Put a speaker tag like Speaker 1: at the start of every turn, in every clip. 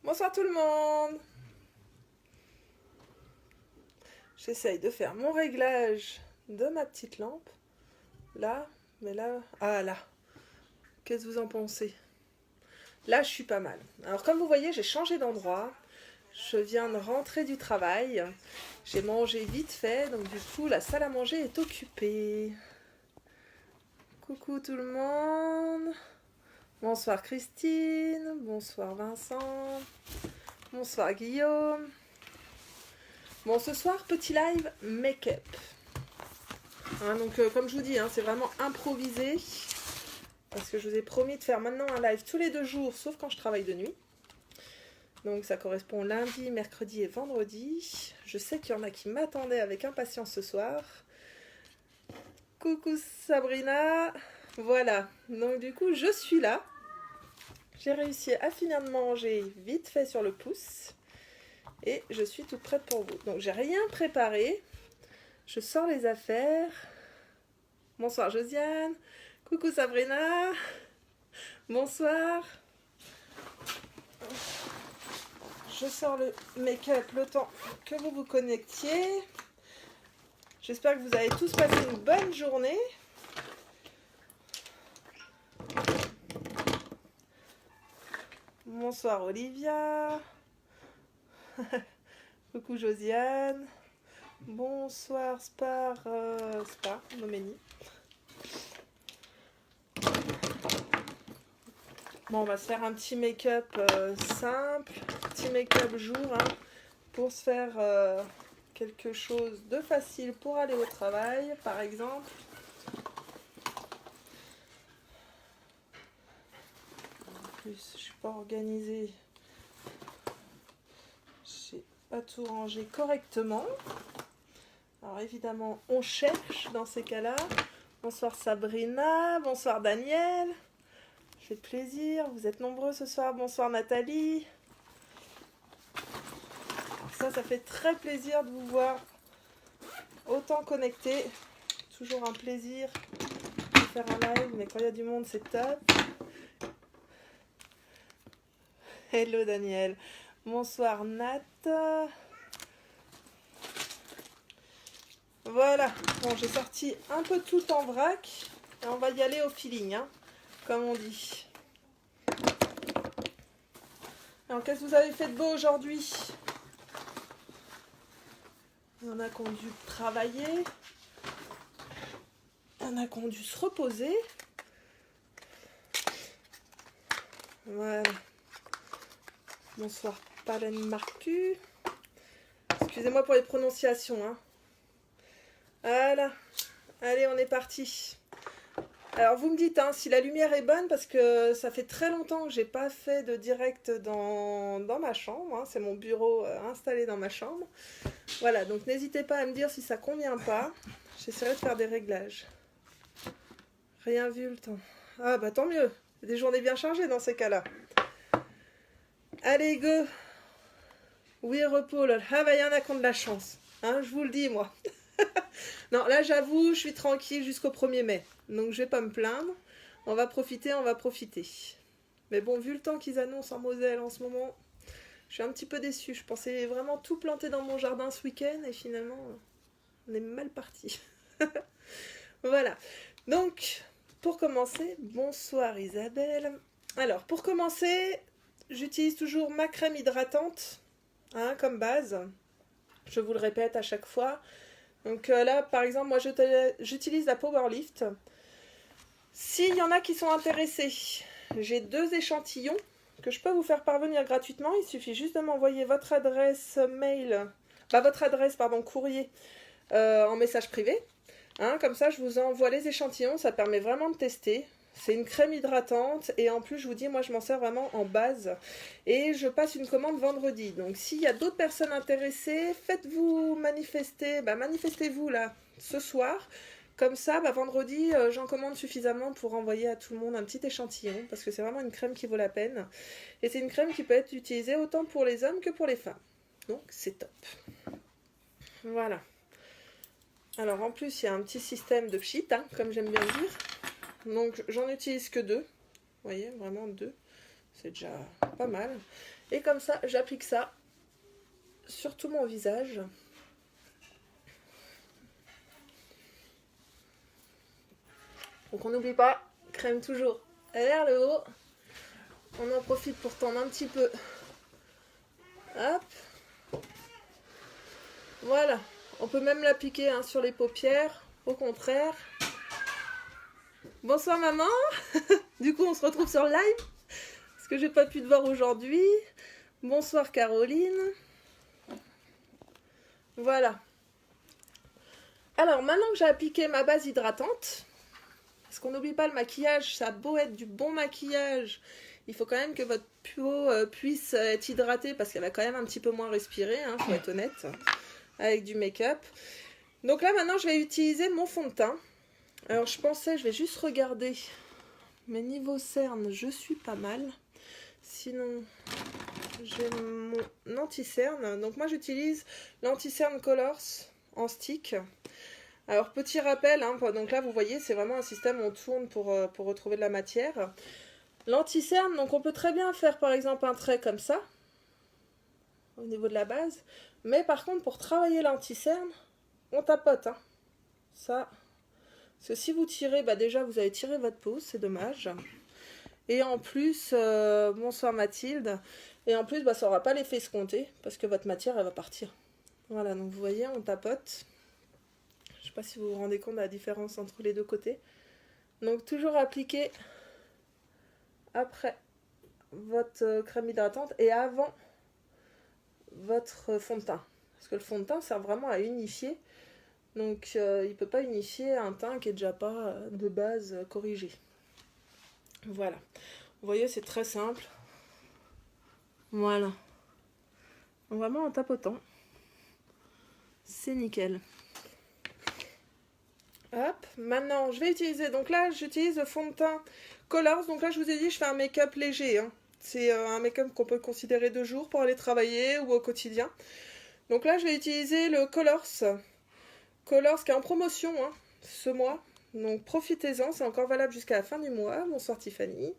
Speaker 1: Bonsoir tout le monde. J'essaye de faire mon réglage de ma petite lampe. Là, mais là... Ah là. Qu'est-ce que vous en pensez? Là, je suis pas mal. Alors comme vous voyez, j'ai changé d'endroit. Je viens de rentrer du travail. J'ai mangé vite fait, donc du coup, la salle à manger est occupée. Coucou tout le monde. Bonsoir Christine. Bonsoir Vincent. Bonsoir Guillaume. Bon, ce soir, petit live make-up. Donc, comme je vous dis, c'est vraiment improvisé. Parce que je vous ai promis de faire maintenant un live tous les 2 jours, sauf quand je travaille de nuit. Donc, ça correspond lundi, mercredi et vendredi. Je sais qu'il y en a qui m'attendaient avec impatience ce soir. Coucou Sabrina. Voilà. Donc, du coup, je suis là. J'ai réussi à finir de manger vite fait sur le pouce. Et je suis toute prête pour vous. Donc, j'ai rien préparé. Je sors les affaires. Bonsoir Josiane. Coucou Sabrina. Bonsoir. Je sors le make-up le temps que vous vous connectiez. J'espère que vous avez tous passé une bonne journée. Bonsoir Olivia. Coucou Josiane. Bonsoir Spar Noménie. Bon, on va se faire un petit make-up simple, petit make-up jour, pour se faire quelque chose de facile pour aller au travail, par exemple. En plus, je suis pas organisée. J'ai pas tout rangé correctement. Alors évidemment, on cherche dans ces cas-là. Bonsoir Sabrina, bonsoir Daniel. Fait plaisir, vous êtes nombreux ce soir. Bonsoir Nathalie. Ça fait très plaisir de vous voir autant connectés. Toujours un plaisir de faire un live, mais quand il y a du monde, c'est top. Hello Daniel. Bonsoir Nat. Voilà, bon, j'ai sorti un peu tout en vrac. Et on va y aller au feeling, comme on dit. Alors, qu'est-ce que vous avez fait de beau aujourd'hui? Il y en a qui ont dû travailler. Il y en a qui ont dû se reposer. Voilà. Bonsoir Palen Marcu. Excusez-moi pour les prononciations. Voilà. Allez, on est parti. Alors vous me dites si la lumière est bonne, parce que ça fait très longtemps que j'ai pas fait de direct dans ma chambre. C'est mon bureau installé dans ma chambre. Voilà, donc n'hésitez pas à me dire si ça convient pas. J'essaierai de faire des réglages. Rien vu le temps. Ah bah tant mieux. Des journées bien chargées dans ces cas-là. Allez, go. Oui, repos. Ah bah il y en a qui ont de la chance. Je vous le dis, moi. Non, là j'avoue, je suis tranquille jusqu'au 1er mai. Donc je vais pas me plaindre. On va profiter, on va profiter. Mais bon, vu le temps qu'ils annoncent en Moselle en ce moment, je suis un petit peu déçue. Je pensais vraiment tout planter dans mon jardin ce week-end et finalement, on est mal parti. Voilà. Donc, pour commencer, bonsoir Isabelle. Alors, pour commencer, j'utilise toujours ma crème hydratante, comme base. Je vous le répète à chaque fois. Donc là, par exemple, moi, j'utilise la Powerlift. S'il y en a qui sont intéressés, j'ai 2 échantillons que je peux vous faire parvenir gratuitement. Il suffit juste de m'envoyer votre adresse mail, courrier en message privé. Comme ça, je vous envoie les échantillons. Ça permet vraiment de tester. C'est une crème hydratante et en plus, je vous dis, moi, je m'en sers vraiment en base. Et je passe une commande vendredi. Donc, s'il y a d'autres personnes intéressées, faites-vous manifester. Manifestez-vous là, ce soir. Comme ça, vendredi, j'en commande suffisamment pour envoyer à tout le monde un petit échantillon. Parce que c'est vraiment une crème qui vaut la peine. Et c'est une crème qui peut être utilisée autant pour les hommes que pour les femmes. Donc, c'est top. Voilà. Alors, en plus, il y a un petit système de pchit, comme j'aime bien dire. Donc j'en utilise que 2, vous voyez, vraiment 2. c'est déjà pas mal. Et comme ça, j'applique ça sur tout mon visage. Donc on n'oublie pas, crème toujours vers le haut. On en profite pour tendre un petit peu. Hop. Voilà. On peut même l'appliquer hein, sur les paupières, au contraire. Bonsoir maman. Du coup on se retrouve sur live, parce que j'ai pas pu te voir aujourd'hui. Bonsoir Caroline. Voilà. Alors maintenant que j'ai appliqué ma base hydratante, parce qu'on n'oublie pas le maquillage, ça a beau être du bon maquillage, il faut quand même que votre peau puisse être hydratée, parce qu'elle va quand même un petit peu moins respirer, hein, faut être honnête, avec du make-up. Donc là maintenant je vais utiliser mon fond de teint. Alors je pensais, je vais juste regarder mes niveaux cernes, je suis pas mal. Sinon j'ai mon anti-cerne. Donc moi j'utilise l'anti-cerne Colors en stick. Alors petit rappel, hein, donc là vous voyez c'est vraiment un système où on tourne pour retrouver de la matière. L'anti-cerne, donc on peut très bien faire par exemple un trait comme ça, au niveau de la base. Mais par contre pour travailler l'anti-cerne, on tapote. Hein. Ça, parce que si vous tirez, bah déjà vous avez tiré votre peau, c'est dommage. Et en plus, bonsoir Mathilde, et en plus bah, ça n'aura pas l'effet escompté, parce que votre matière elle va partir. Voilà, donc vous voyez, on tapote. Je ne sais pas si vous vous rendez compte de la différence entre les deux côtés. Donc toujours appliquer après votre crème hydratante et avant votre fond de teint. Parce que le fond de teint sert vraiment à unifier. Donc il ne peut pas unifier un teint qui n'est déjà pas de base corrigé. Voilà. Vous voyez, c'est très simple. Voilà. Vraiment en tapotant. C'est nickel. Hop. Maintenant, je vais utiliser... Donc là, j'utilise le fond de teint Colors. Donc là, je vous ai dit, je fais un make-up léger. Hein. C'est un make-up qu'on peut considérer de jour pour aller travailler ou au quotidien. Donc là, je vais utiliser le Colors. Colors qui est en promotion hein, ce mois. Donc profitez-en, c'est encore valable jusqu'à la fin du mois. Bonsoir Tiffany.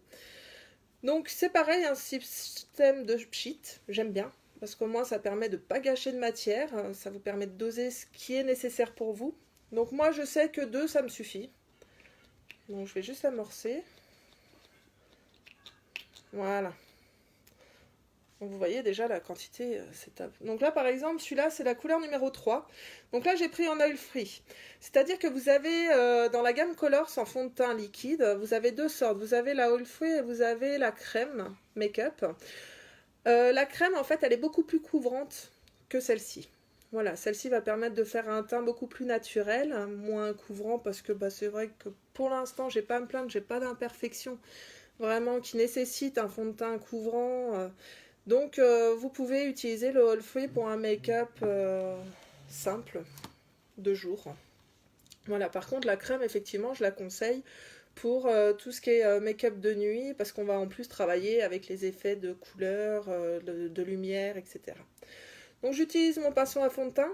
Speaker 1: Donc c'est pareil, un système de pchit, j'aime bien. Parce qu'au moins ça permet de ne pas gâcher de matière. Ça vous permet de doser ce qui est nécessaire pour vous. Donc moi je sais que 2 ça me suffit. Donc je vais juste amorcer. Voilà. Donc vous voyez déjà la quantité, c'est top. Donc là par exemple, celui-là c'est la couleur numéro 3. Donc là j'ai pris en oil free. C'est-à-dire que vous avez dans la gamme Colors en fond de teint liquide, vous avez 2 sortes. Vous avez la oil free et vous avez la crème make-up. La crème en fait elle est beaucoup plus couvrante que celle-ci. Voilà, celle-ci va permettre de faire un teint beaucoup plus naturel, hein, moins couvrant parce que bah, c'est vrai que pour l'instant j'ai pas à me plaindre, j'ai pas d'imperfection vraiment qui nécessite un fond de teint couvrant. Donc vous pouvez utiliser le All Free pour un make-up simple de jour. Voilà, par contre la crème effectivement je la conseille pour tout ce qui est make-up de nuit parce qu'on va en plus travailler avec les effets de couleur, de lumière, etc. Donc j'utilise mon pinceau à fond de teint.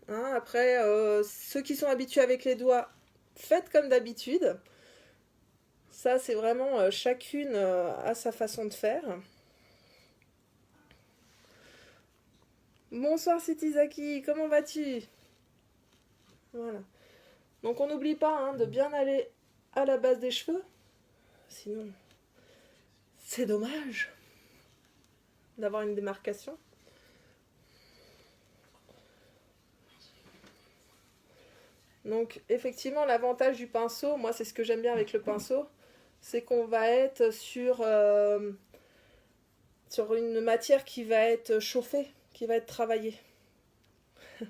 Speaker 1: Hein, après, ceux qui sont habitués avec les doigts, faites comme d'habitude. Ça c'est vraiment chacune à sa façon de faire. Bonsoir Citizaki, comment vas-tu? Voilà. Donc on n'oublie pas hein, de bien aller à la base des cheveux. Sinon, c'est dommage d'avoir une démarcation. Donc effectivement, l'avantage du pinceau, moi c'est ce que j'aime bien avec le pinceau, c'est qu'on va être sur une matière qui va être chauffée, qui va être travaillée.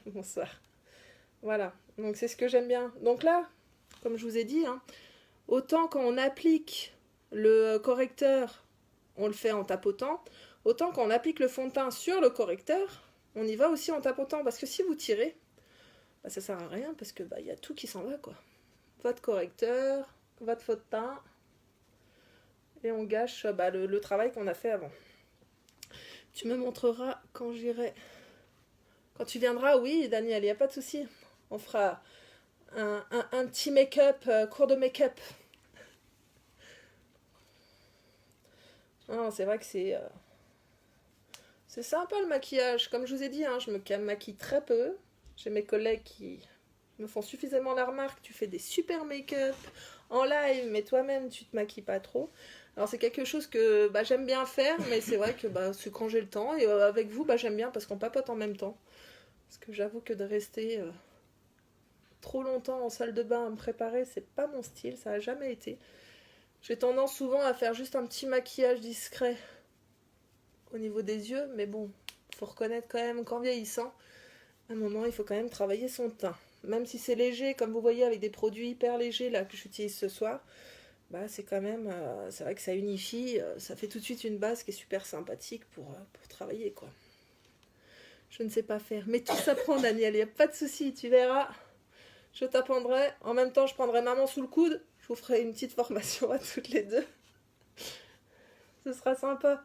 Speaker 1: Bonsoir. Voilà, donc c'est ce que j'aime bien. Donc là, comme je vous ai dit, hein, autant quand on applique le correcteur, on le fait en tapotant, autant quand on applique le fond de teint sur le correcteur, on y va aussi en tapotant. Parce que si vous tirez, bah, ça sert à rien parce que y a tout qui s'en va quoi. Votre correcteur, votre fond de teint, et on gâche le travail qu'on a fait avant. Tu me montreras quand j'irai. Quand tu viendras, oui, Daniel, il n'y a pas de souci. On fera un petit make-up, cours de make-up. Non, c'est vrai que c'est sympa le maquillage. Comme je vous ai dit, hein, je me maquille très peu. J'ai mes collègues qui me font suffisamment la remarque. Tu fais des super make-up en live, mais toi-même, tu te maquilles pas trop. Alors c'est quelque chose que bah, j'aime bien faire, mais c'est vrai que bah, c'est quand j'ai le temps. Et avec vous, bah, j'aime bien parce qu'on papote en même temps. Parce que j'avoue que de rester trop longtemps en salle de bain à me préparer, c'est pas mon style, ça a jamais été. J'ai tendance souvent à faire juste un petit maquillage discret au niveau des yeux, mais bon, faut reconnaître quand même qu'en vieillissant, à un moment, il faut quand même travailler son teint. Même si c'est léger, comme vous voyez avec des produits hyper légers là que j'utilise ce soir, bah c'est quand même, c'est vrai que ça unifie, ça fait tout de suite une base qui est super sympathique pour travailler quoi. Je ne sais pas faire, mais tout s'apprend Daniel, il n'y a pas de souci, tu verras. Je t'apprendrai, en même temps je prendrai maman sous le coude, je vous ferai une petite formation à toutes les deux. Ce sera sympa.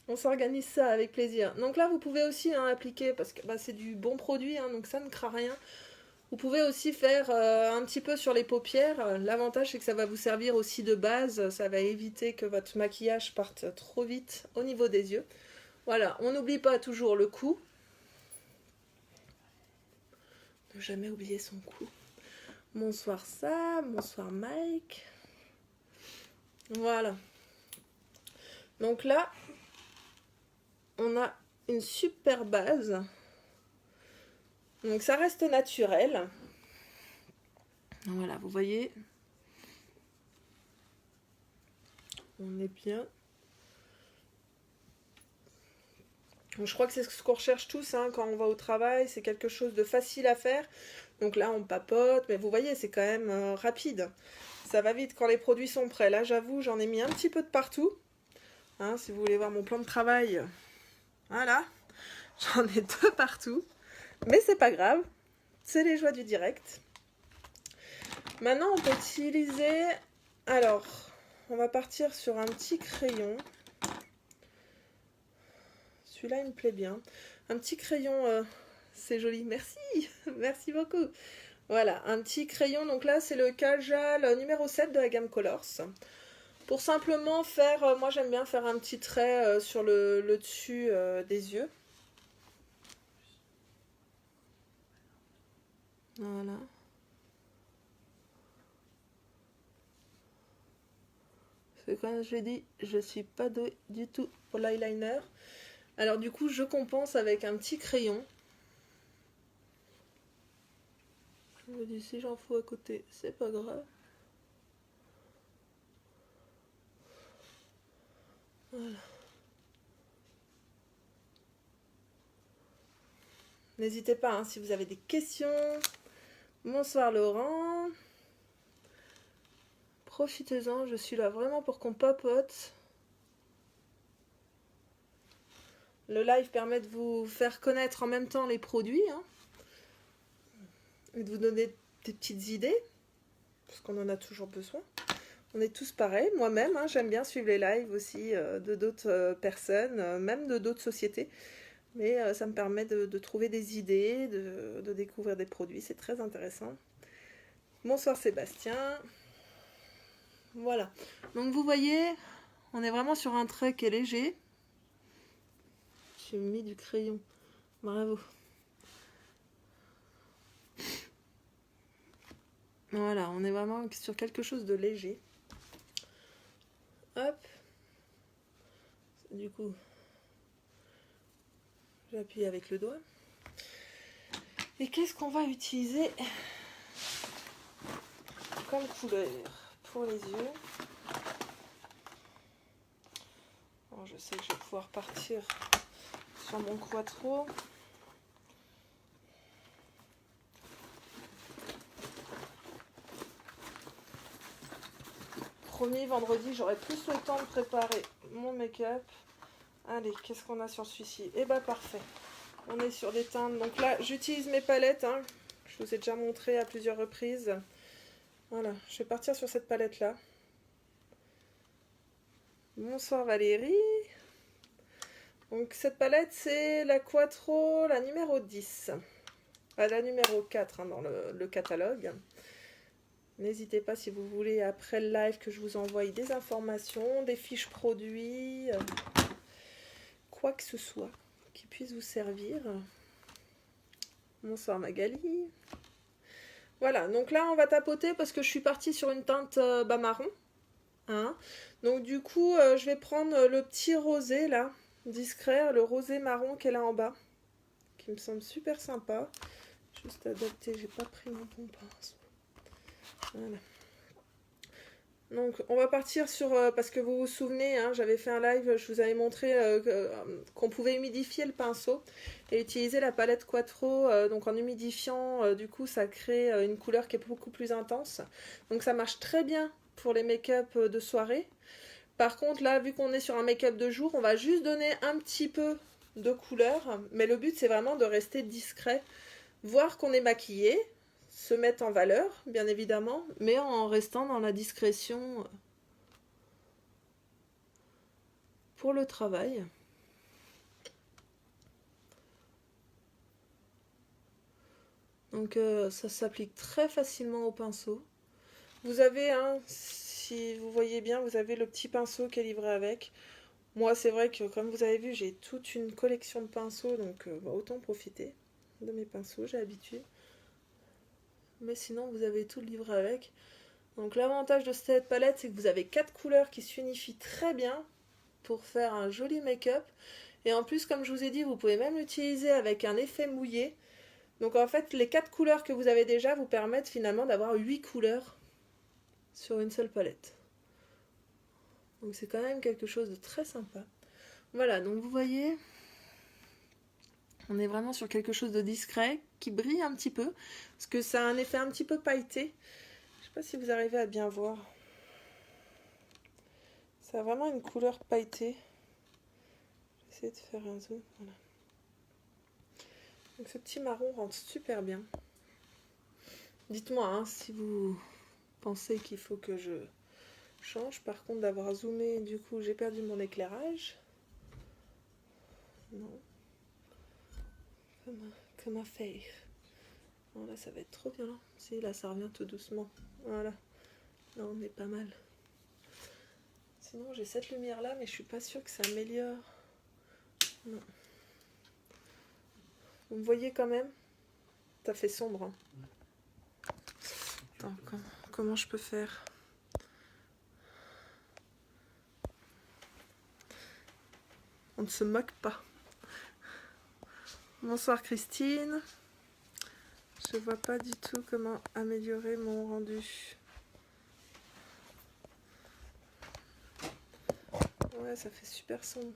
Speaker 1: On s'organise ça avec plaisir. Donc là, vous pouvez aussi appliquer, parce que bah, c'est du bon produit, hein, donc ça ne craint rien. Vous pouvez aussi faire un petit peu sur les paupières. L'avantage, c'est que ça va vous servir aussi de base. Ça va éviter que votre maquillage parte trop vite au niveau des yeux. Voilà, on n'oublie pas toujours le cou. Ne jamais oublier son cou. Bonsoir Sam, bonsoir Mike. Voilà. Donc là, on a une super base. Donc ça reste naturel. Voilà, vous voyez. On est bien. Donc, je crois que c'est ce qu'on recherche tous hein, quand on va au travail. C'est quelque chose de facile à faire. Donc là, on papote. Mais vous voyez, c'est quand même rapide. Ça va vite quand les produits sont prêts. Là, j'avoue, j'en ai mis un petit peu de partout. Hein, si vous voulez voir mon plan de travail. Voilà. J'en ai 2 partout. Mais c'est pas grave. C'est les joies du direct. Maintenant, on peut utiliser... Alors, on va partir sur un petit crayon. Celui-là, il me plaît bien. Un petit crayon, c'est joli. Merci, merci beaucoup. Voilà, un petit crayon. Donc là, c'est le Kajal numéro 7 de la gamme Colors. Pour simplement faire... moi, j'aime bien faire un petit trait sur le dessus des yeux. Voilà. Parce que comme je l'ai dit, je ne suis pas du tout pour l'eyeliner. Alors du coup, je compense avec un petit crayon. Je me dis, si j'en fous à côté, c'est pas grave. Voilà. N'hésitez pas hein, si vous avez des questions. Bonsoir Laurent. Profitez-en, je suis là vraiment pour qu'on papote. Le live permet de vous faire connaître en même temps les produits. Hein, et de vous donner des petites idées. Parce qu'on en a toujours besoin. On est tous pareils. Moi-même, hein, j'aime bien suivre les lives aussi de d'autres personnes, même de d'autres sociétés. Mais ça me permet de trouver des idées, de découvrir des produits. C'est très intéressant. Bonsoir Sébastien. Voilà. Donc vous voyez, on est vraiment sur un trait qui est léger. J'ai mis du crayon. Bravo. Voilà, on est vraiment sur quelque chose de léger. Hop. Du coup, j'appuie avec le doigt. Et qu'est-ce qu'on va utiliser comme couleur pour les yeux? Alors, je sais que je vais pouvoir partir sur mon quattro. Promis, vendredi, j'aurai plus le temps de préparer mon make-up. Allez, qu'est-ce qu'on a sur celui-ci? Eh ben parfait. On est sur des teintes. Donc là, j'utilise mes palettes. Hein. Je vous ai déjà montré à plusieurs reprises. Voilà, je vais partir sur cette palette-là. Bonsoir Valérie. Donc cette palette, c'est la Quattro, la numéro 10. La numéro 4 hein, dans le catalogue. N'hésitez pas si vous voulez après le live que je vous envoie des informations, des fiches produits, quoi que ce soit qui puisse vous servir. Bonsoir Magali. Voilà, donc là on va tapoter parce que je suis partie sur une teinte bas marron. Hein. Donc du coup je vais prendre le petit rosé là, discret, le rosé marron qu'elle a en bas, qui me semble super sympa. Juste adapté, j'ai pas pris mon bon pinceau. Voilà. Donc on va partir sur, parce que vous vous souvenez, hein, j'avais fait un live, je vous avais montré qu'on pouvait humidifier le pinceau et utiliser la palette Quattro, donc en humidifiant, du coup ça crée une couleur qui est beaucoup plus intense. Donc ça marche très bien pour les make-up de soirée. Par contre là, vu qu'on est sur un make-up de jour, on va juste donner un petit peu de couleur, mais le but c'est vraiment de rester discret, voir qu'on est maquillé, se mettre en valeur, bien évidemment, mais en restant dans la discrétion pour le travail. Donc ça s'applique très facilement au pinceau. Vous avez, hein, si vous voyez bien, vous avez le petit pinceau qui est livré avec. Moi, c'est vrai que, comme vous avez vu, j'ai toute une collection de pinceaux, donc autant profiter de mes pinceaux, j'ai l'habitude. Mais sinon vous avez tout le livre avec. Donc l'avantage de cette palette, c'est que vous avez 4 couleurs qui s'unifient très bien pour faire un joli make-up. Et en plus, comme je vous ai dit, vous pouvez même l'utiliser avec un effet mouillé. Donc en fait, les 4 couleurs que vous avez déjà vous permettent finalement d'avoir 8 couleurs sur une seule palette. Donc c'est quand même quelque chose de très sympa. Voilà, donc vous voyez, on est vraiment sur quelque chose de discret, qui brille un petit peu, parce que ça a un effet un petit peu pailleté. Je sais pas si vous arrivez à bien voir. Ça a vraiment une couleur pailletée. J'essaie de faire un zoom. Voilà. Donc ce petit marron rentre super bien. Dites-moi hein, si vous pensez qu'il faut que je change. Par contre, d'avoir zoomé, du coup, j'ai perdu mon éclairage. Non. Comme un faire. Non, là, ça va être trop violent. Si, là, ça revient tout doucement. Voilà. Là, on est pas mal. Sinon, j'ai cette lumière-là, mais je suis pas sûre que ça améliore. Non. Vous me voyez quand même? Ça fait sombre. Hein. Attends, comment je peux faire? On ne se moque pas. Bonsoir Christine. Je vois pas du tout comment améliorer mon rendu. Ouais, ça fait super sombre.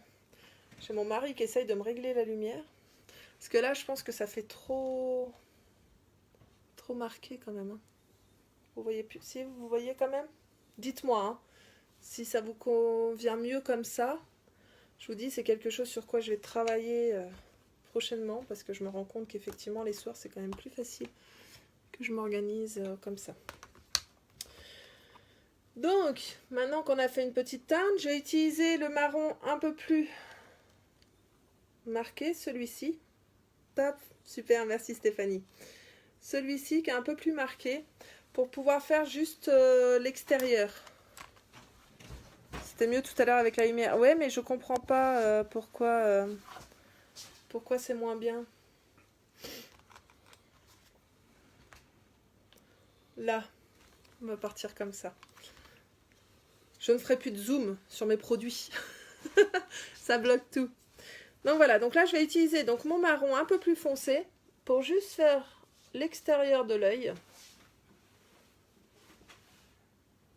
Speaker 1: J'ai mon mari qui essaye de me régler la lumière. Parce que là, je pense que ça fait trop marqué quand même. Hein. Vous voyez plus? Si, vous voyez quand même? Dites-moi hein, si ça vous convient mieux comme ça. Je vous dis, c'est quelque chose sur quoi je vais travailler prochainement. Parce que je me rends compte qu'effectivement, les soirs, c'est quand même plus facile que je m'organise comme ça. Donc, maintenant qu'on a fait une petite teinte, je vais utiliser le marron un peu plus marqué, celui-ci. Top, super, merci Stéphanie. Celui-ci qui est un peu plus marqué pour pouvoir faire juste l'extérieur. C'était mieux tout à l'heure avec la lumière. Ouais, mais je comprends pas pourquoi c'est moins bien. Là, on va partir comme ça. Je ne ferai plus de zoom sur mes produits. Ça bloque tout. Donc voilà, donc là je vais utiliser donc mon marron un peu plus foncé pour juste faire l'extérieur de l'œil.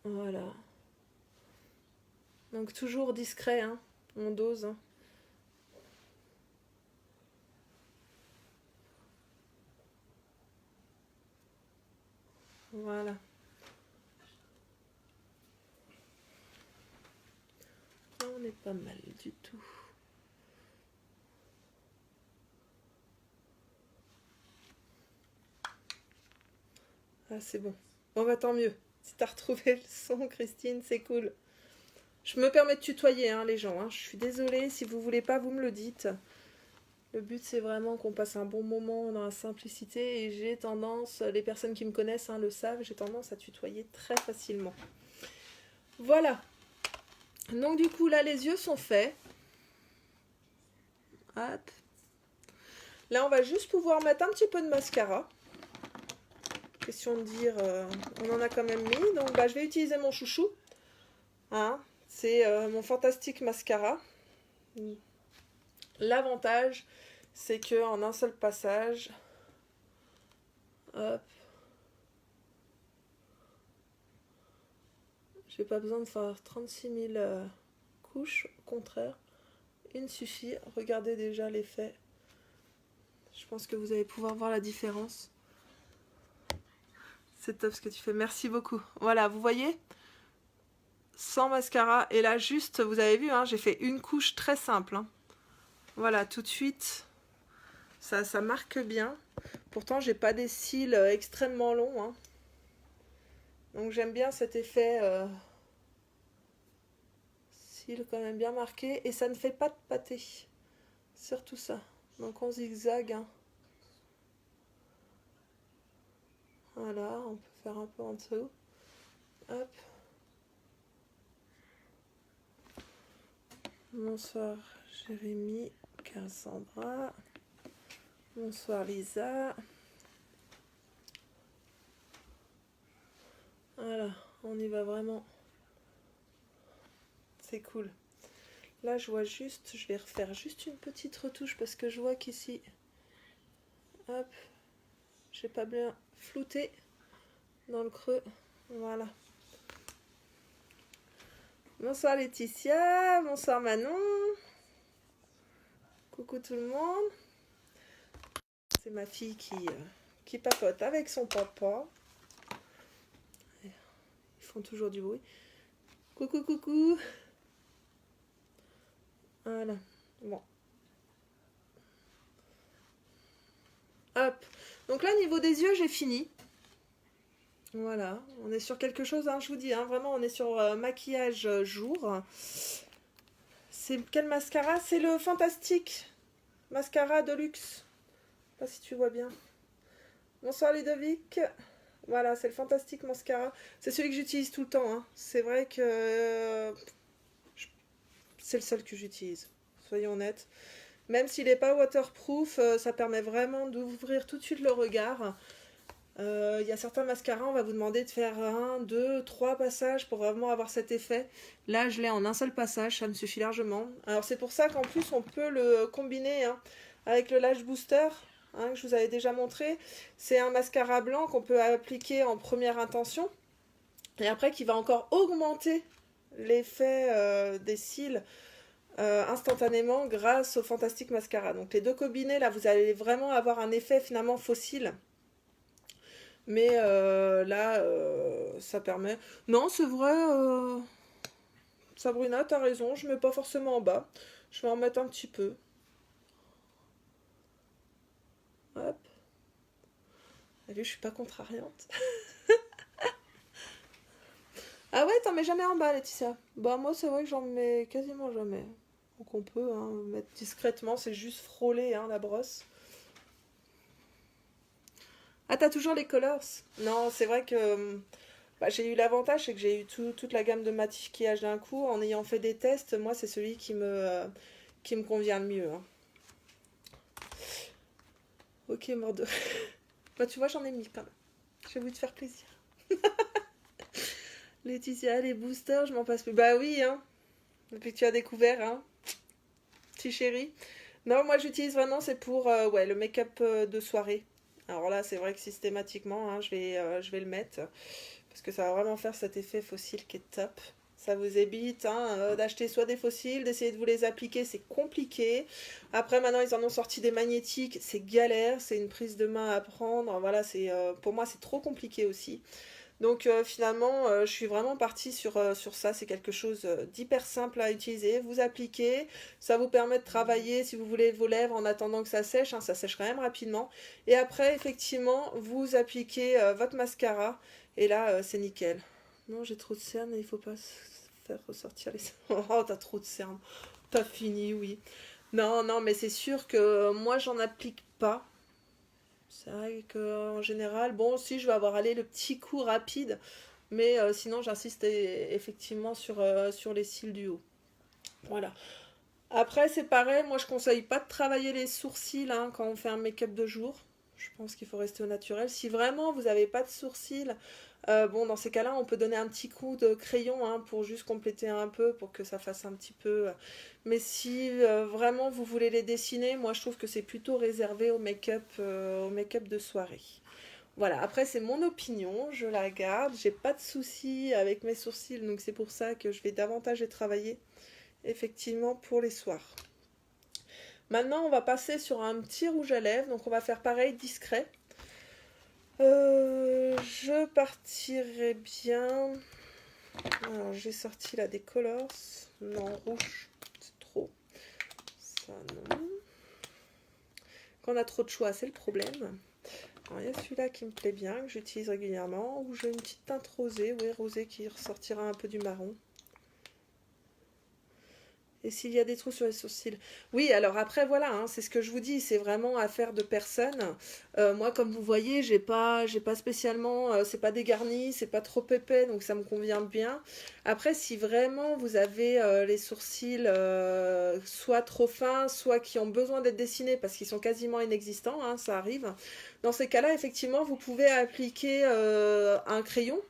Speaker 1: Voilà. Donc toujours discret, hein, on dose. Hein. Voilà. Là, on est pas mal du tout. Ah, c'est bon. Bon, bah tant mieux. Si t'as retrouvé le son, Christine, c'est cool. Je me permets de tutoyer hein, les gens. Hein. Je suis désolée. Si vous voulez pas, vous me le dites. Le but, c'est vraiment qu'on passe un bon moment dans la simplicité et j'ai tendance, les personnes qui me connaissent le savent, j'ai tendance à tutoyer très facilement. Voilà. Donc du coup, là, les yeux sont faits. Hop. Là, on va juste pouvoir mettre un petit peu de mascara. Question de dire, on en a quand même mis. Donc, je vais utiliser mon chouchou. Hein, c'est mon fantastique mascara. L'avantage, c'est que en un seul passage, hop, j'ai pas besoin de faire 36 000 couches. Au contraire, une suffit. Regardez déjà l'effet. Je pense que vous allez pouvoir voir la différence. C'est top ce que tu fais. Merci beaucoup. Voilà, vous voyez, sans mascara. Et là, juste, vous avez vu, j'ai fait une couche très simple. Voilà, tout de suite, ça marque bien. Pourtant, j'ai pas des cils extrêmement longs. Donc, j'aime bien cet effet cils quand même bien marqué. Et ça ne fait pas de pâté. Surtout ça. Donc, on zigzag. Voilà, on peut faire un peu en dessous. Hop. Bonsoir Jérémy, Cassandra. Bonsoir Lisa. Voilà, on y va vraiment. C'est cool. Là, je vois juste, je vais refaire juste une petite retouche parce que je vois qu'ici, hop, j'ai pas bien flouté dans le creux. Voilà. Bonsoir Laetitia, bonsoir Manon. Coucou tout le monde. C'est ma fille qui papote avec son papa. Ils font toujours du bruit. Coucou, coucou. Voilà. Bon. Hop. Donc là, niveau des yeux, j'ai fini. Voilà. On est sur quelque chose, je vous dis, vraiment, on est sur maquillage jour. C'est quel mascara? C'est le Fantastique Mascara de luxe. Je sais pas si tu vois bien. Bonsoir Ludovic. Voilà, c'est le Fantastique Mascara. C'est celui que j'utilise tout le temps. C'est vrai que c'est le seul que j'utilise. Soyons honnêtes. Même s'il n'est pas waterproof, ça permet vraiment d'ouvrir tout de suite le regard. Il y a certains mascaras, on va vous demander de faire 1, 2, 3 passages pour vraiment avoir cet effet. Là, je l'ai en un seul passage, ça me suffit largement. Alors, c'est pour ça qu'en plus, on peut le combiner avec le Lash Booster, que je vous avais déjà montré. C'est un mascara blanc qu'on peut appliquer en première intention. Et après, qui va encore augmenter l'effet des cils instantanément grâce au Fantastique Mascara. Donc, les deux combinés, là, vous allez vraiment avoir un effet finalement faux cils. Mais là, ça permet... Non, c'est vrai, Sabrina, t'as raison, je mets pas forcément en bas. Je vais en mettre un petit peu. Hop. T'as vu, je suis pas contrariante. Ah ouais, t'en mets jamais en bas, Laetitia? Bah moi, c'est vrai que j'en mets quasiment jamais. Donc on peut mettre discrètement, c'est juste frôler la brosse. Ah, t'as toujours les colors? Non, c'est vrai que j'ai eu l'avantage, c'est que j'ai eu toute la gamme de maquillage d'un coup. En ayant fait des tests, moi, c'est celui qui me convient le mieux. Ok, mort de... Bah, tu vois, j'en ai mis quand même. J'ai voulu te faire plaisir. Laetitia, les boosters, je m'en passe plus. Bah oui, depuis que tu as découvert, petit chéri. Non, moi, j'utilise vraiment, c'est pour le make-up de soirée. Alors là, c'est vrai que systématiquement, je vais le mettre. Parce que ça va vraiment faire cet effet fossile qui est top. Ça vous évite d'acheter soit des fossiles, d'essayer de vous les appliquer, c'est compliqué. Après, maintenant, ils en ont sorti des magnétiques, c'est galère, c'est une prise de main à prendre. Voilà, pour moi, c'est trop compliqué aussi. Donc finalement, je suis vraiment partie sur ça. C'est quelque chose d'hyper simple à utiliser. Vous appliquez, ça vous permet de travailler si vous voulez vos lèvres en attendant que ça sèche. Ça sèche quand même rapidement. Et après, effectivement, vous appliquez votre mascara. Et là, c'est nickel. Non, j'ai trop de cernes et il faut pas faire ressortir les cernes. Oh, t'as trop de cernes. T'as fini, oui. Non, non, mais c'est sûr que moi, j'en applique pas. C'est vrai qu'en général, bon, si je vais avoir allé le petit coup rapide, mais sinon, j'insiste effectivement sur les cils du haut. Voilà. Après, c'est pareil, moi je conseille pas de travailler les sourcils hein, quand on fait un make-up de jour. Je pense qu'il faut rester au naturel. Si vraiment vous n'avez pas de sourcils, bon, dans ces cas-là, on peut donner un petit coup de crayon hein, pour juste compléter un peu, pour que ça fasse un petit peu. Mais si vraiment vous voulez les dessiner, moi je trouve que c'est plutôt réservé au make-up de soirée. Voilà, après c'est mon opinion, je la garde, j'ai pas de soucis avec mes sourcils, donc c'est pour ça que je vais davantage les travailler effectivement pour les soirs. Maintenant, on va passer sur un petit rouge à lèvres, donc on va faire pareil, discret. Je partirai bien. Alors, j'ai sorti là des colors. Non, rouge, c'est trop. Ça, non. Quand on a trop de choix, c'est le problème. Alors, il y a celui-là qui me plaît bien, que j'utilise régulièrement, où j'ai une petite teinte rosée, oui, rosée qui ressortira un peu du marron. Et s'il y a des trous sur les sourcils. Oui, alors après, voilà, hein, c'est ce que je vous dis, c'est vraiment affaire de personne. Moi, comme vous voyez, j'ai pas spécialement, c'est pas dégarni, c'est pas trop épais, donc ça me convient bien. Après, si vraiment vous avez les sourcils soit trop fins, soit qui ont besoin d'être dessinés parce qu'ils sont quasiment inexistants, hein, ça arrive. Dans ces cas-là, effectivement, vous pouvez appliquer un crayon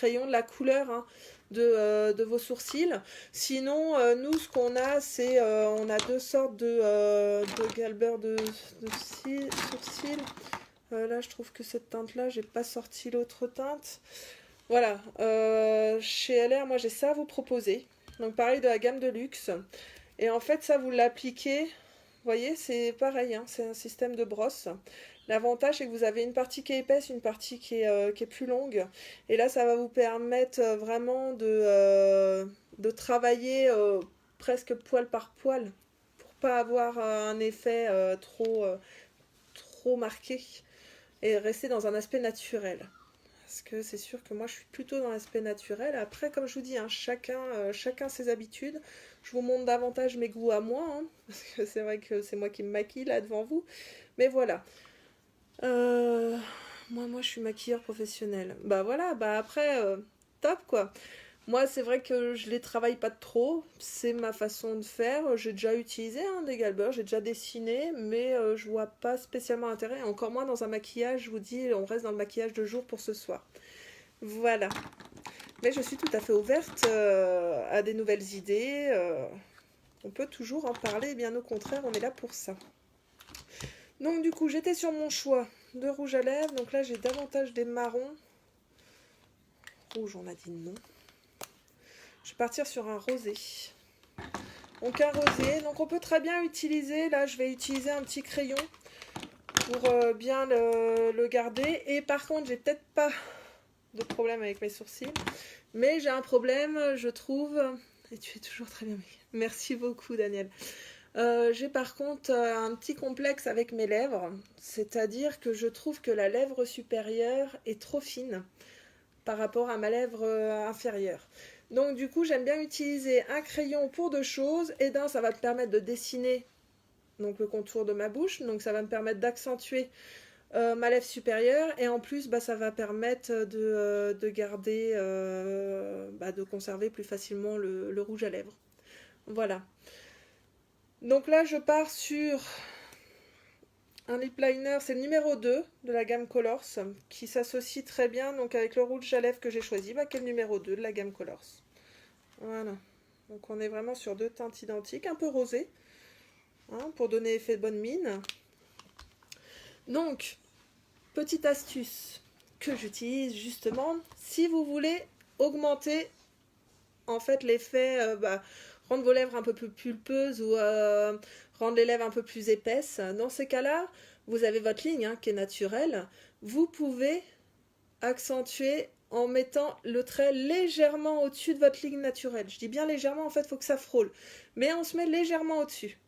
Speaker 1: de la couleur, hein, de vos sourcils. Sinon, nous, ce qu'on a, c'est on a deux sortes de galbeurs de sourcils. Là, je trouve que cette teinte-là, j'ai pas sorti l'autre teinte. Voilà, chez LR, moi, j'ai ça à vous proposer. Donc, pareil, de la gamme de luxe. Et en fait, ça, vous l'appliquez. Vous voyez, c'est pareil, hein, c'est un système de brosse. L'avantage, c'est que vous avez une partie qui est épaisse, une partie qui est plus longue. Et là, ça va vous permettre vraiment de travailler presque poil par poil pour pas avoir un effet trop marqué et rester dans un aspect naturel. Parce que c'est sûr que moi, je suis plutôt dans l'aspect naturel. Après, comme je vous dis, hein, chacun ses habitudes. Je vous montre davantage mes goûts à moi, hein, parce que c'est vrai que c'est moi qui me maquille là devant vous. Mais voilà. Euh, moi, je suis maquilleur professionnel. Bah voilà, bah après, top quoi. Moi, c'est vrai que je les travaille pas trop. C'est ma façon de faire. J'ai déjà utilisé hein, des galbeurs, j'ai déjà dessiné, mais je vois pas spécialement l'intérêt. Encore moins dans un maquillage, je vous dis, on reste dans le maquillage de jour pour ce soir. Voilà. Mais je suis tout à fait ouverte à des nouvelles idées. On peut toujours en parler, bien au contraire, on est là pour ça. Donc du coup, j'étais sur mon choix de rouge à lèvres. Donc là, j'ai davantage des marrons. Rouge, on a dit non. Je vais partir sur un rosé. Donc un rosé. Donc on peut très bien utiliser, là, je vais utiliser un petit crayon pour bien le garder. Et par contre, j'ai peut-être pas de problème avec mes sourcils. Mais j'ai un problème, je trouve... Et tu es toujours très bien. Merci beaucoup, Daniel. J'ai par contre un petit complexe avec mes lèvres, c'est-à-dire que je trouve que la lèvre supérieure est trop fine par rapport à ma lèvre inférieure. Donc du coup, j'aime bien utiliser un crayon pour deux choses. Et d'un, ça va me permettre de dessiner donc, le contour de ma bouche, donc ça va me permettre d'accentuer ma lèvre supérieure, et en plus, bah, ça va permettre de garder, de conserver plus facilement le rouge à lèvres. Voilà. Donc là, je pars sur un lip liner, c'est le numéro 2 de la gamme Colors, qui s'associe très bien donc avec le rouge à lèvres que j'ai choisi, qui est le numéro 2 de la gamme Colors. Voilà. Donc on est vraiment sur deux teintes identiques, un peu rosées, hein, pour donner effet de bonne mine. Donc, petite astuce que j'utilise justement, si vous voulez augmenter en fait l'effet... rendre vos lèvres un peu plus pulpeuses ou rendre les lèvres un peu plus épaisses. Dans ces cas-là, vous avez votre ligne hein, qui est naturelle. Vous pouvez accentuer en mettant le trait légèrement au-dessus de votre ligne naturelle. Je dis bien légèrement, en fait, il faut que ça frôle. Mais on se met légèrement au-dessus.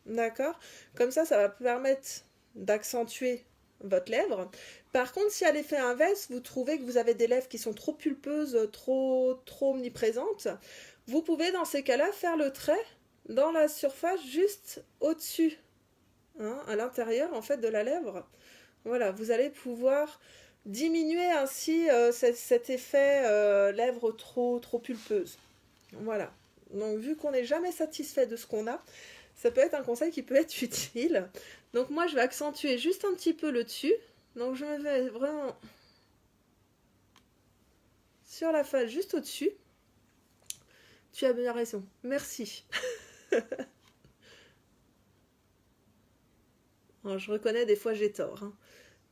Speaker 1: D'accord? Comme ça va permettre d'accentuer votre lèvre. Par contre, si à l'effet inverse, vous trouvez que vous avez des lèvres qui sont trop pulpeuses, trop omniprésentes, vous pouvez dans ces cas-là faire le trait, dans la surface juste au-dessus, hein, à l'intérieur en fait de la lèvre. Voilà, vous allez pouvoir diminuer ainsi cet effet lèvres trop pulpeuses. Voilà. Donc vu qu'on n'est jamais satisfait de ce qu'on a, ça peut être un conseil qui peut être utile. Donc moi je vais accentuer juste un petit peu le dessus. Donc je me vais vraiment sur la face juste au-dessus. Tu as bien raison. Merci. Alors, je reconnais des fois j'ai tort. Hein.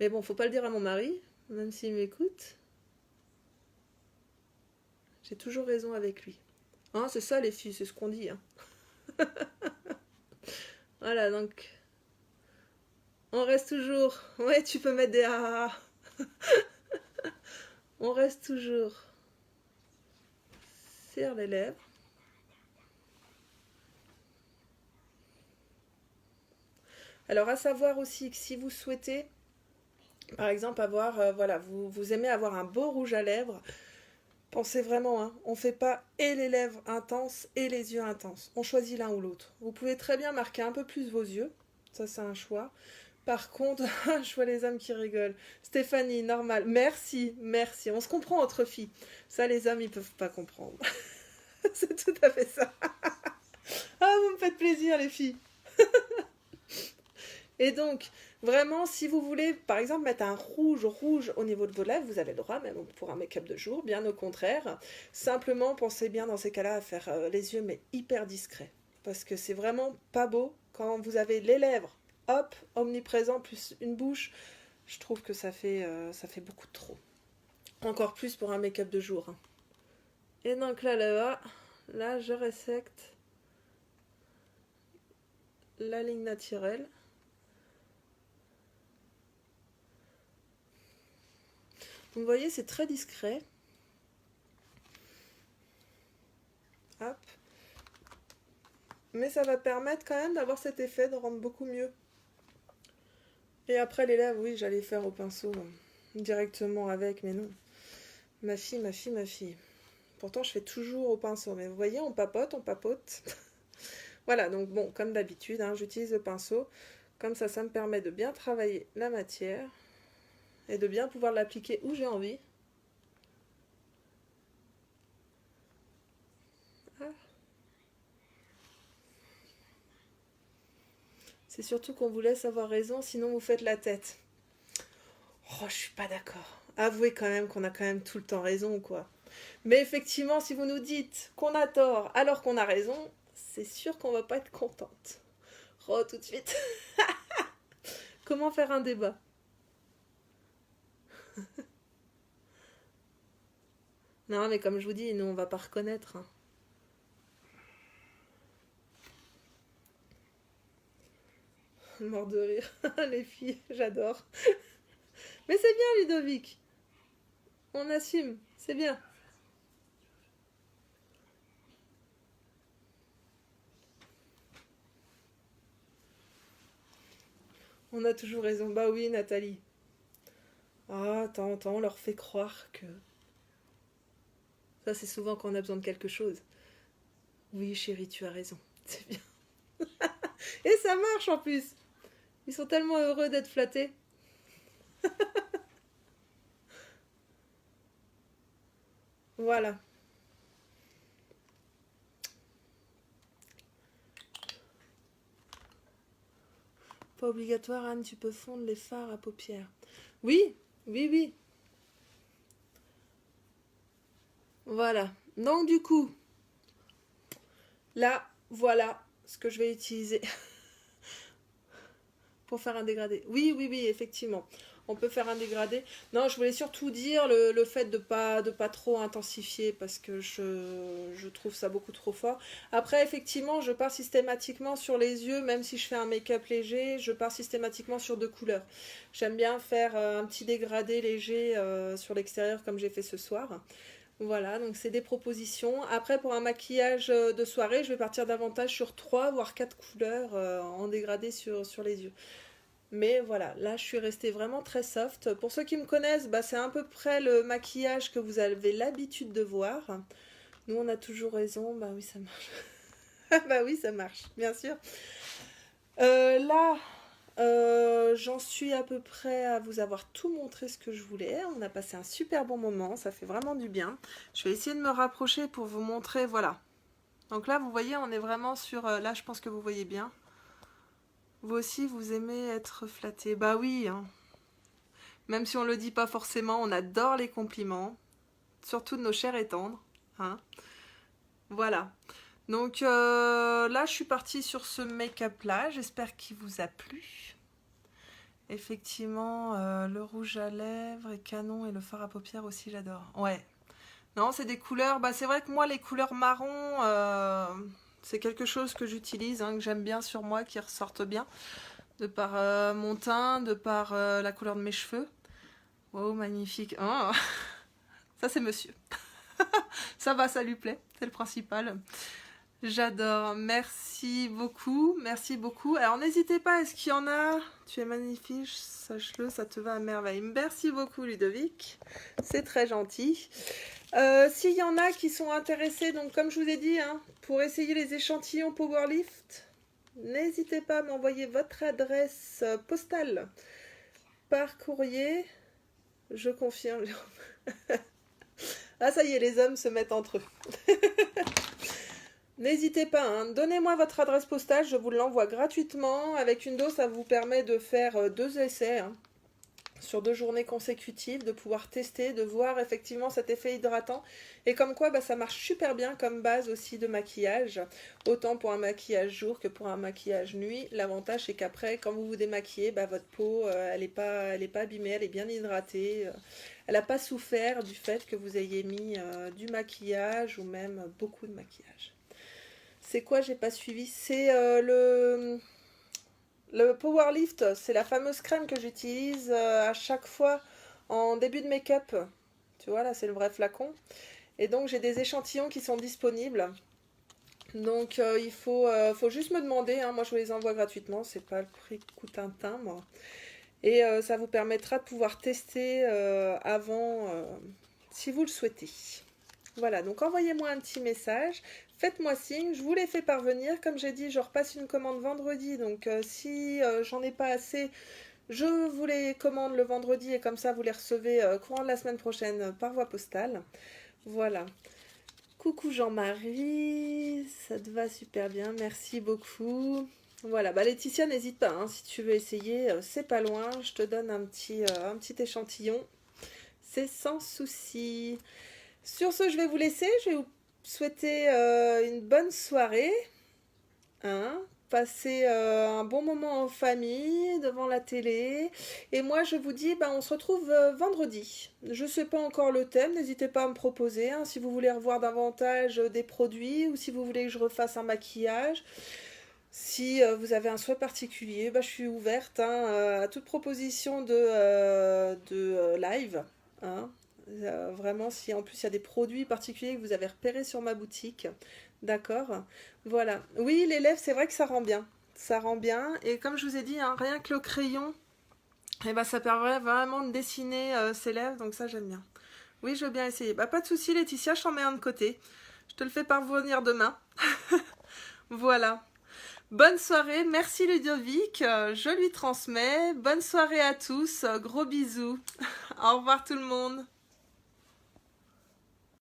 Speaker 1: Mais bon, faut pas le dire à mon mari, même s'il m'écoute. J'ai toujours raison avec lui. Hein, c'est ça les filles, c'est ce qu'on dit. Hein. Voilà, donc on reste toujours. Ouais, tu peux mettre des ah. On reste toujours sur les lèvres. Alors à savoir aussi que si vous souhaitez, par exemple, avoir, voilà, vous aimez avoir un beau rouge à lèvres, pensez vraiment, hein, on ne fait pas et les lèvres intenses et les yeux intenses. On choisit l'un ou l'autre. Vous pouvez très bien marquer un peu plus vos yeux, ça c'est un choix. Par contre, je vois les hommes qui rigolent. Stéphanie, normal. Merci, merci. On se comprend entre filles. Ça, les hommes, ils peuvent pas comprendre. C'est tout à fait ça. Ah, vous me faites plaisir, les filles. Et donc, vraiment, si vous voulez, par exemple, mettre un rouge au niveau de vos lèvres, vous avez le droit, même pour un make-up de jour, bien au contraire. Simplement, pensez bien dans ces cas-là à faire les yeux, mais hyper discrets. Parce que c'est vraiment pas beau quand vous avez les lèvres, hop, omniprésent, plus une bouche. Je trouve que ça fait beaucoup trop. Encore plus pour un make-up de jour. Hein. Et donc là, je resecte la ligne naturelle. Vous voyez, c'est très discret. Hop. Mais ça va permettre quand même d'avoir cet effet de rendre beaucoup mieux. Et après les lèvres, oui, j'allais faire au pinceau directement avec, mais non. Ma fille. Pourtant, je fais toujours au pinceau. Mais vous voyez, on papote. Voilà, donc bon, comme d'habitude, hein, j'utilise le pinceau. Comme ça me permet de bien travailler la matière et de bien pouvoir l'appliquer où j'ai envie. Ah. C'est surtout qu'on vous laisse avoir raison, sinon vous faites la tête. Oh, je suis pas d'accord. Avouez quand même qu'on a quand même tout le temps raison, quoi. Mais effectivement, si vous nous dites qu'on a tort alors qu'on a raison, c'est sûr qu'on va pas être contente. Oh, tout de suite. Comment faire un débat? Non, mais comme je vous dis, nous, on va pas reconnaître. Hein. Mort de rire. Les filles, j'adore. Mais c'est bien, Ludovic. On assume. C'est bien. On a toujours raison. Bah oui, Nathalie. Ah, attends, on leur fait croire que... Ça, c'est souvent quand on a besoin de quelque chose. Oui, chérie, tu as raison. C'est bien. Et ça marche en plus. Ils sont tellement heureux d'être flattés. Voilà. Pas obligatoire, Anne, tu peux fondre les fards à paupières. Oui. Voilà. Donc du coup, là, voilà ce que je vais utiliser pour faire un dégradé. Oui, effectivement. On peut faire un dégradé. Non, je voulais surtout dire le fait de pas trop intensifier parce que je trouve ça beaucoup trop fort. Après, effectivement, je pars systématiquement sur les yeux, même si je fais un make-up léger, je pars systématiquement sur 2 couleurs. J'aime bien faire un petit dégradé léger sur l'extérieur comme j'ai fait ce soir. Voilà, donc c'est des propositions. Après, pour un maquillage de soirée, je vais partir davantage sur 3 voire 4 couleurs en dégradé sur les yeux. Mais voilà, là je suis restée vraiment très soft. Pour ceux qui me connaissent, bah, c'est à peu près le maquillage que vous avez l'habitude de voir. Nous on a toujours raison, bah oui ça marche. Bah oui, ça marche, bien sûr. Là, j'en suis à peu près à vous avoir tout montré ce que je voulais. On a passé un super bon moment, ça fait vraiment du bien. Je vais essayer de me rapprocher pour vous montrer, voilà. Donc là, vous voyez, on est vraiment sur... là, je pense que vous voyez bien. Vous aussi, vous aimez être flatté. Bah oui, hein. Même si on le dit pas forcément, on adore les compliments. Surtout de nos chers et tendres. Hein. Voilà. Donc là, je suis partie sur ce make-up là. J'espère qu'il vous a plu. Effectivement, le rouge à lèvres est canon et le fard à paupières aussi, j'adore. Ouais. Non, c'est des couleurs. Bah, c'est vrai que moi, les couleurs marron, c'est quelque chose que j'utilise, hein, que j'aime bien sur moi, qui ressortent bien. De par mon teint, de par la couleur de mes cheveux. Wow, magnifique. Oh. Ça, c'est monsieur. Ça va, ça lui plaît. C'est le principal. J'adore, merci beaucoup, merci beaucoup. Alors n'hésitez pas, est-ce qu'il y en a? Tu es magnifique, sache-le, ça te va à merveille. Merci beaucoup Ludovic, c'est très gentil. S'il y en a qui sont intéressés, donc comme je vous ai dit, hein, pour essayer les échantillons Powerlift, n'hésitez pas à m'envoyer votre adresse postale par courrier. Je confirme. Ah ça y est, les hommes se mettent entre eux. N'hésitez pas, hein. Donnez-moi votre adresse postale, je vous l'envoie gratuitement. Avec une dose, ça vous permet de faire 2 essais, hein, sur 2 journées consécutives, de pouvoir tester, de voir effectivement cet effet hydratant. Et comme quoi, bah, ça marche super bien comme base aussi de maquillage, autant pour un maquillage jour que pour un maquillage nuit. L'avantage, c'est qu'après, quand vous vous démaquillez, bah, votre peau, elle n'est pas abîmée, elle est bien hydratée. Elle n'a pas souffert du fait que vous ayez mis du maquillage ou même beaucoup de maquillage. C'est quoi, j'ai pas suivi? C'est le Powerlift, c'est la fameuse crème que j'utilise à chaque fois en début de make-up. Tu vois, là, c'est le vrai flacon. Et donc, j'ai des échantillons qui sont disponibles. Donc, il faut juste me demander. Hein, moi, je vous les envoie gratuitement. C'est pas le prix que coûte un timbre. Et ça vous permettra de pouvoir tester avant, si vous le souhaitez. Voilà, donc envoyez-moi un petit message. Faites-moi signe, je vous les fais parvenir. Comme j'ai dit, je repasse une commande vendredi. Donc si j'en ai pas assez, je vous les commande le vendredi. Et comme ça, vous les recevez courant de la semaine prochaine par voie postale. Voilà. Coucou Jean-Marie, ça te va super bien, merci beaucoup. Voilà, bah Laetitia, n'hésite pas, hein, si tu veux essayer, c'est pas loin. Je te donne un petit échantillon. C'est sans souci. Sur ce, je vais vous laisser. Je vais vous souhaiter une bonne soirée. Hein, passez un bon moment en famille, devant la télé. Et moi, je vous dis, on se retrouve vendredi. Je ne sais pas encore le thème, n'hésitez pas à me proposer. Hein, si vous voulez revoir davantage des produits ou si vous voulez que je refasse un maquillage. Si vous avez un souhait particulier, je suis ouverte, hein, à toute proposition de live. Hein. Vraiment, si en plus il y a des produits particuliers que vous avez repérés sur ma boutique, d'accord, voilà. Oui, les lèvres, c'est vrai que ça rend bien, et comme je vous ai dit, hein, rien que le crayon, ça permet vraiment de dessiner ses lèvres, donc ça j'aime bien. Oui, je veux bien essayer. Pas de souci Laetitia, je t'en mets un de côté, je te le fais parvenir demain. Voilà. Bonne soirée, merci Ludovic, je lui transmets. Bonne soirée à tous, gros bisous. Au revoir tout le monde.